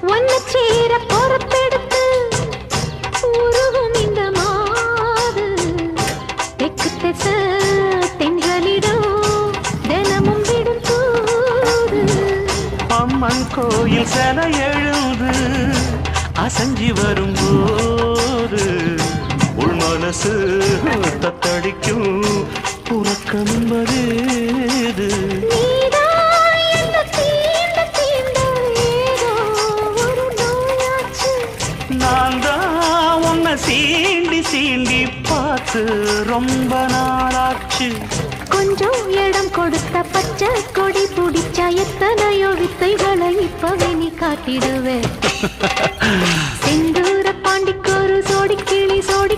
ஒன்னு சேர பொறுப்பெடுத்து உருகும் இந்த மாது தெற்கு திச தென்றலிடம் தினமும் விடும் தூது அம்மன் கோயில் சில எழுது அசஞ்சி வரும்போது உள் மனசு தத்தடிக்கும் உறக்கம் என்பதேது நான் தான் உன்னை சீண்டி சீண்டி பார்த்து ரொம்ப நாளாச்சு கொஞ்சம் இடம் கொடுத்த பச்சை கொடி பிடிச்சா எத்தனையோ வித்தைகளை இப்பவே நீ காட்டிடுவே செந்தூர பாண்டிக்கொரு சோடி கிளி சோடி